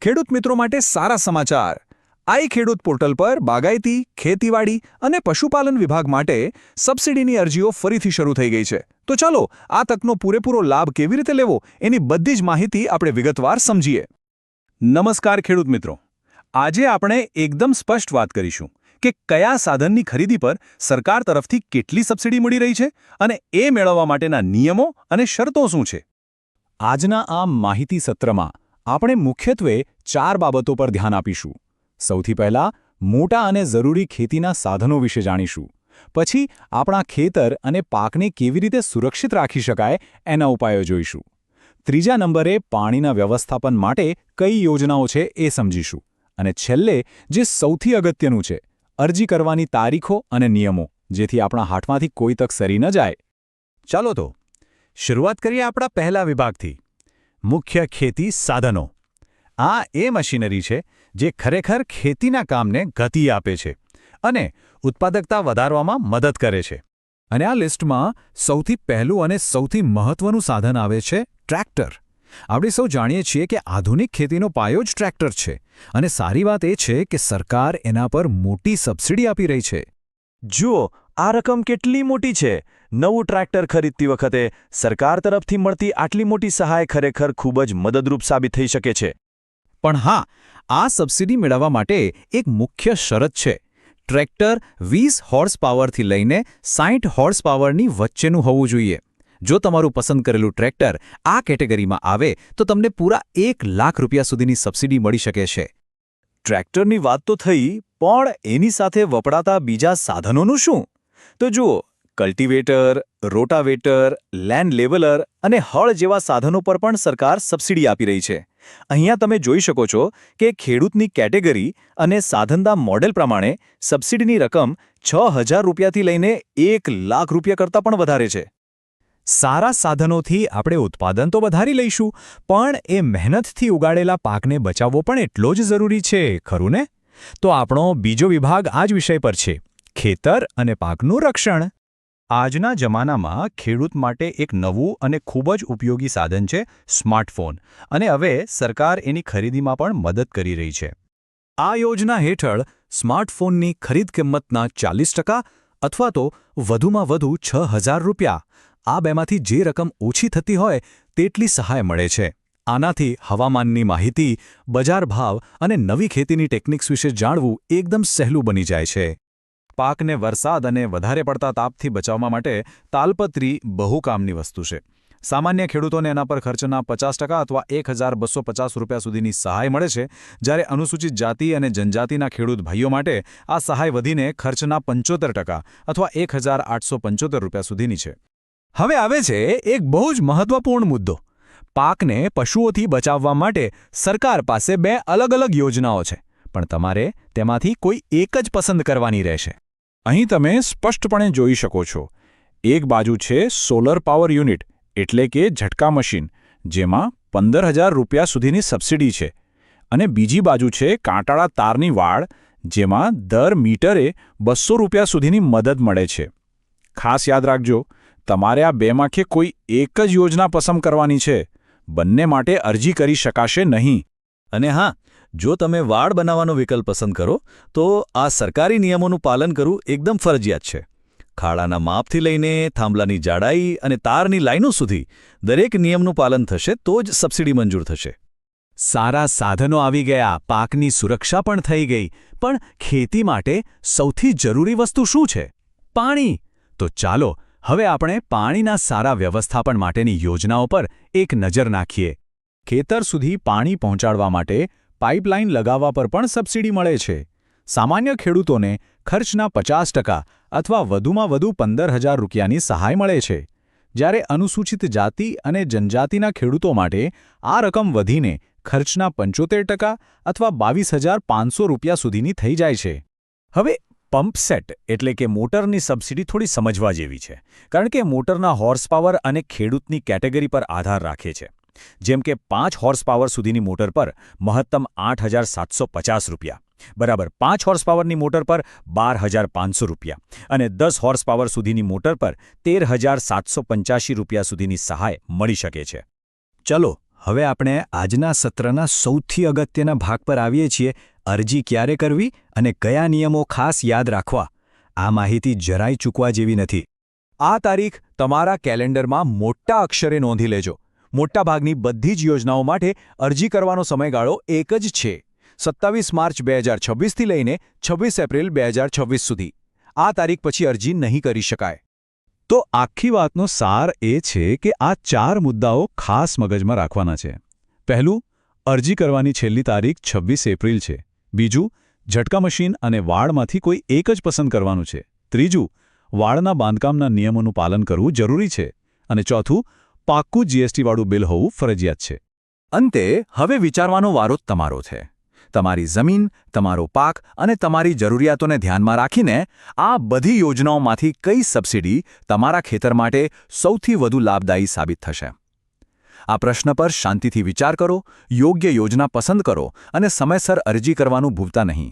ખેડૂત મિત્રો માટે સારા સમાચાર. આઈ ખેડૂત પોર્ટલ પર બાગાયતી, ખેતીવાડી અને પશુપાલન વિભાગ માટે સબસિડીની અરજીઓ ફરીથી શરૂ થઈ ગઈ છે. તો ચાલો આ તકનો પૂરેપૂરો લાભ કેવી રીતે લેવો એની બધી જ માહિતી આપણે વિગતવાર સમજીએ. નમસ્કાર ખેડૂત મિત્રો. આજે આપણે એકદમ સ્પષ્ટ વાત કરીશું કે કયા સાધનની ખરીદી પર સરકાર તરફથી કેટલી સબસિડી મળી રહી છે અને એ મેળવવા માટેના નિયમો અને શરતો શું છે. આજના આ માહિતી સત્રમાં આપણે મુખ્યત્વે 4 બાબતો પર ધ્યાન આપીશું. સૌથી પહેલા મોટા અને જરૂરી ખેતીના સાધનો વિશે જાણીશું. પછી આપણા ખેતર અને પાકને કેવી રીતે સુરક્ષિત રાખી શકાય એના ઉપાયો જોઈશું. ત્રીજા નંબરે પાણીના વ્યવસ્થાપન માટે કઈ યોજનાઓ છે એ સમજીશું. અને છેલ્લે જે સૌથી અગત્યનું છે, અરજી કરવાની તારીખો અને નિયમો, જેથી આપણા હાથમાંથી કોઈ તક સરી ન જાય. ચાલો તો શરૂઆત કરીએ આપણા પહેલા વિભાગથી, મુખ્ય ખેતી સાધનો. આ એ મશીનરી છે જે ખરેખર ખેતીના કામને ગતિ આપે છે અને ઉત્પાદકતા વધારવામાં મદદ કરે છે. અને આ લિસ્ટમાં સૌથી પહેલું અને સૌથી મહત્વનું સાધન આવે છે ટ્રેક્ટર. આપણે સૌ જાણીએ છીએ કે આધુનિક ખેતીનો પાયો જ ટ્રેક્ટર છે, અને સારી વાત એ છે કે સરકાર એના પર મોટી સબસિડી આપી રહી છે. જુઓ, આ રકમ કેટલી મોટી છે! નવું ટ્રેક્ટર ખરીદતી વખતે સરકાર તરફથી મળતી આટલી મોટી સહાય ખરેખર ખૂબ જ મદદરૂપ સાબિત થઈ શકે છે. પણ હા, આ સબસિડી મેળવવા માટે એક મુખ્ય શરત છે. ટ્રેક્ટર 20 હોર્સ પાવરથી લઈને 60 હોર્સ પાવરની વચ્ચેનું હોવું જોઈએ. જો તમારું પસંદ કરેલું ટ્રેક્ટર આ કેટેગરીમાં આવે તો તમને પૂરા ₹1,00,000 સુધીની સબસિડી મળી શકે છે. ટ્રેક્ટરની વાત તો થઈ, પણ એની સાથે વપરાતા બીજા સાધનોનું શું? તો જુઓ, કલ્ટિવેટર, રોટાવેટર, લેન્ડ લેવલર અને હળ જેવા સાધનો પર પણ સરકાર સબસિડી આપી રહી છે. અહીંયા તમે જોઈ શકો છો કે ખેડૂતની કેટેગરી અને સાધનના મોડેલ પ્રમાણે સબસિડીની રકમ ₹6,000 થી લઈને ₹1,00,000 કરતાં પણ વધારે છે. સારા સાધનોથી આપણે ઉત્પાદન તો વધારી લઈશું, પણ એ મહેનતથી ઉગાડેલા પાકને બચાવવો પણ એટલો જ જરૂરી છે, ખરું ને? તો આપણો બીજો વિભાગ આ જ વિષય પર છે, ખેતર અને પાકનું રક્ષણ. આજના જમાનામાં ખેડૂત માટે એક નવું અને ખૂબ જ ઉપયોગી સાધન છે સ્માર્ટફોન, અને હવે સરકાર એની ખરીદીમાં પણ મદદ કરી રહી છે. આ યોજના હેઠળ સ્માર્ટફોનની ખરીદ કિંમતના 40% અથવા તો વધુમાં વધુ ₹6,000, આ બેમાંથી જે રકમ ઓછી થતી હોય તેટલી સહાય મળે છે. આનાથી હવામાનની માહિતી, બજાર ભાવ અને નવી ખેતીની ટેકનિક્સ વિશે જાણવું એકદમ સહેલું બની જાય છે. પાકને વરસાદ અને વધારે પડતા તાપથી બચાવવા માટે તાલપત્રી બહુ કામની વસ્તુ છે. સામાન્ય ખેડૂતોને એના પર ખર્ચના 50% અથવા ₹1,250 સુધીની સહાય મળે છે, જ્યારે અનુસૂચિત જાતિ અને જનજાતિના ખેડૂત ભાઈઓ માટે આ સહાય વધીને ખર્ચના 75% અથવા ₹1,875 સુધીની છે. હવે આવે છે એક બહુ જ મહત્વપૂર્ણ મુદ્દો. પાકને પશુઓથી બચાવવા માટે સરકાર પાસે 2 અલગ અલગ યોજનાઓ છે, પણ તમારે તેમાંથી કોઈ એક જ પસંદ કરવાની રહેશે. અહીં તમે સ્પષ્ટપણે જોઈ શકો છો, એક બાજુ છે સોલર પાવર યુનિટ, એટલે કે ઝટકા મશીન, જેમાં ₹15,000 સુધીની સબસિડી છે, અને બીજી બાજુ છે કાંટાળા તારની વાડ, જેમાં દર મીટરે ₹200 સુધીની મદદ મળે છે. ખાસ યાદ રાખજો, તમારે આ બેમાંથી કોઈ એક જ યોજના પસંદ કરવાની છે. બંને માટે અરજી કરી શકાશે નહીં. અને હા, જો તમે વાડ બનાવવાનો વિકલ્પ પસંદ કરો તો આ સરકારી નિયમોનું પાલન કરવું એકદમ ફરજિયાત છે. ખાડાના માપથી લઈને થાંભલાની જાડાઈ અને તારની લાઈનો સુધી દરેક નિયમનું પાલન થશે તો જ સબસિડી મંજૂર થશે. સારા સાધનો આવી ગયા, પાકની સુરક્ષા પણ થઈ ગઈ, પણ ખેતી માટે સૌથી જરૂરી વસ્તુ શું છે? પાણી. તો ચાલો હવે આપણે પાણીના સારા વ્યવસ્થાપન માટેની યોજનાઓ પર એક નજર નાખીએ. ખેતર સુધી પાણી પહોંચાડવા માટે પાઇપલાઇન લગાવવા પર પણ સબસિડી મળે છે. સામાન્ય ખેડૂતોને ખર્ચના 50% અથવા વધુમાં વધુ ₹15,000ની સહાય મળે છે, જ્યારે અનુસૂચિત જાતિ અને જનજાતિના ખેડૂતો માટે આ રકમ વધીને ખર્ચના 75% અથવા ₹22,500 સુધીની થઈ જાય છે. હવે પંપ સેટ એટલે કે મોટરની સબસિડી થોડી સમજવા જેવી છે, કારણ કે મોટરના હોર્સ પાવર અને ખેડૂતની કેટેગરી પર આધાર રાખે છે. જેમ કે 5 હોર્સ પાવર સુધીની મોટર પર મહત્તમ ₹8,750, બરાબર 5 હોર્સ પાવરની મોટર પર ₹12,500 અને 10 હોર્સ પાવર સુધીની મોટર પર ₹13,785 સુધીની સહાય મળી શકે છે. ચલો હવે આપણે આજના સત્રના સૌથી અગત્યના ભાગ પર આવીએ છીએ, અરજી ક્યારે કરવી અને કયા નિયમો ખાસ યાદ રાખવા. આ માહિતી જરાય ચૂકવા જેવી નથી. આ તારીખ તમારા કેલેન્ડરમાં મોટા અક્ષરે નોંધી લેજો. મોટાભાગની બધી જ યોજનાઓ માટે અરજી કરવાનો સમયગાળો એક જ છે, 27 માર્ચ 2026થી લઈને 26 એપ્રિલ 2026 સુધી. આ તારીખ પછી અરજી નહીં કરી શકાય. તો આખી વાતનો સાર એ છે કે આ 4 મુદ્દાઓ ખાસ મગજમાં રાખવાના છે. પહેલું, અરજી કરવાની છેલ્લી તારીખ 26 એપ્રિલ છે. બીજું, ઝટકા મશીન અને વાળમાંથી કોઈ એક જ પસંદ કરવાનું છે. ત્રીજું, વાળના બાંધકામના નિયમોનું પાલન કરવું જરૂરી છે. અને ચોથું, પાક્કું જીએસટીવાળું બિલ હોવું ફરજિયાત છે. અંતે હવે વિચારવાનો વારો તમારો છે. તમારી જમીન, તમારો પાક અને તમારી જરૂરિયાતોને ધ્યાનમાં રાખીને આ બધી યોજનાઓમાંથી કઈ સબસિડી તમારા ખેતર માટે સૌથી વધુ લાભદાયી સાબિત થશે? આ પ્રશ્ન પર શાંતિથી વિચાર કરો, યોગ્ય યોજના પસંદ કરો અને સમયસર અરજી કરવાનું ભૂલતા નહીં.